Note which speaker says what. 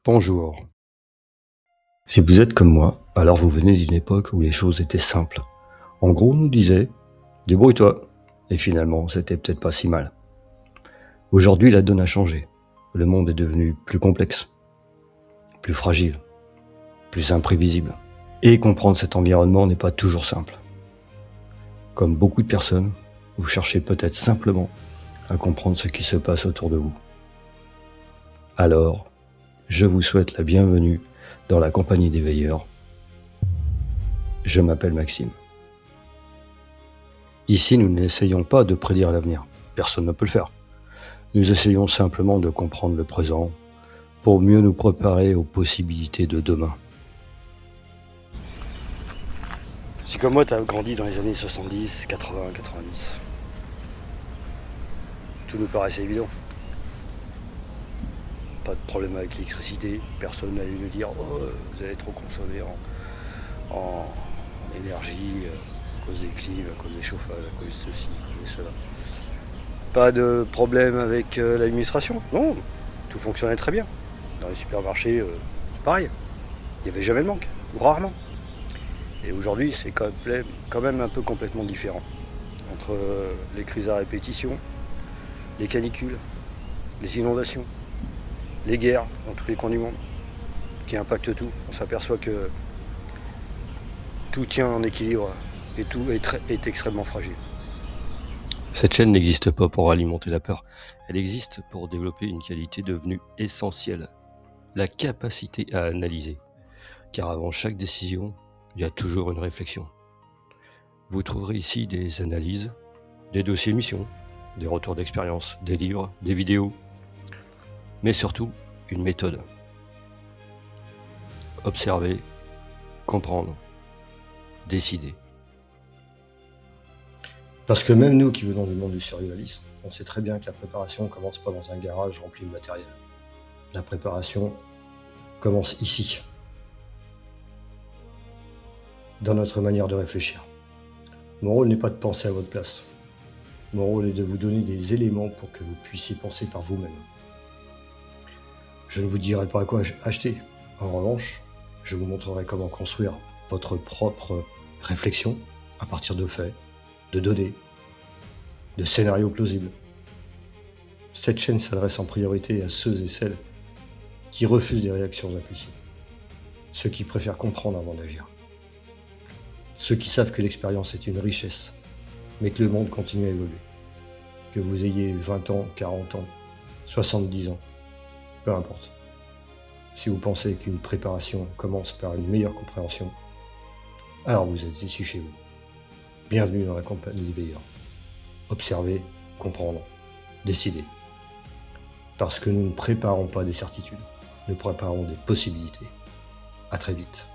Speaker 1: Bonjour. Si vous êtes comme moi, alors vous venez d'une époque où les choses étaient simples. En gros, on nous disait « débrouille-toi ». Et finalement, c'était peut-être pas si mal. Aujourd'hui, la donne a changé. Le monde est devenu plus complexe, plus fragile, plus imprévisible. Et comprendre cet environnement n'est pas toujours simple. Comme beaucoup de personnes, vous cherchez peut-être simplement à comprendre ce qui se passe autour de vous. Alors, je vous souhaite la bienvenue dans la compagnie des veilleurs. Je m'appelle Maxime. Ici, nous n'essayons pas de prédire l'avenir. Personne ne peut le faire. Nous essayons simplement de comprendre le présent pour mieux nous préparer aux possibilités de demain. Si comme moi, tu as grandi dans les années 70, 80, 90, tout nous paraissait évident. Pas de problème avec l'électricité, personne n'allait nous dire « Oh, vous allez trop consommer en énergie à cause des clim, à cause des chauffages, à cause de ceci, à cause de cela. » Pas de problème avec l'administration, non, tout fonctionnait très bien. Dans les supermarchés, pareil, il n'y avait jamais de manque, ou rarement. Et aujourd'hui, c'est quand même un peu complètement différent. Entre les crises à répétition, les canicules, les inondations, les guerres dans tous les coins du monde, qui impactent tout. On s'aperçoit que tout tient en équilibre et tout est extrêmement fragile. Cette chaîne n'existe pas pour alimenter la peur, elle existe pour développer une qualité devenue essentielle, la capacité à analyser. Car avant chaque décision, il y a toujours une réflexion. Vous trouverez ici des analyses, des dossiers missions, des retours d'expérience, des livres, des vidéos, mais surtout une méthode. Observer, comprendre, décider. Parce que même nous qui venons du monde du survivalisme, on sait très bien que la préparation ne commence pas dans un garage rempli de matériel. La préparation commence ici, dans notre manière de réfléchir. Mon rôle n'est pas de penser à votre place. Mon rôle est de vous donner des éléments pour que vous puissiez penser par vous-même. Je ne vous dirai pas à quoi acheter. En revanche, je vous montrerai comment construire votre propre réflexion à partir de faits, de données, de scénarios plausibles. Cette chaîne s'adresse en priorité à ceux et celles qui refusent les réactions impulsives, ceux qui préfèrent comprendre avant d'agir, ceux qui savent que l'expérience est une richesse, mais que le monde continue à évoluer. Que vous ayez 20 ans, 40 ans, 70 ans, peu importe. Si vous pensez qu'une préparation commence par une meilleure compréhension, alors vous êtes ici chez vous. Bienvenue dans la compagnie des veilleurs. Observez, comprendre, décider. Parce que nous ne préparons pas des certitudes, nous préparons des possibilités. À très vite.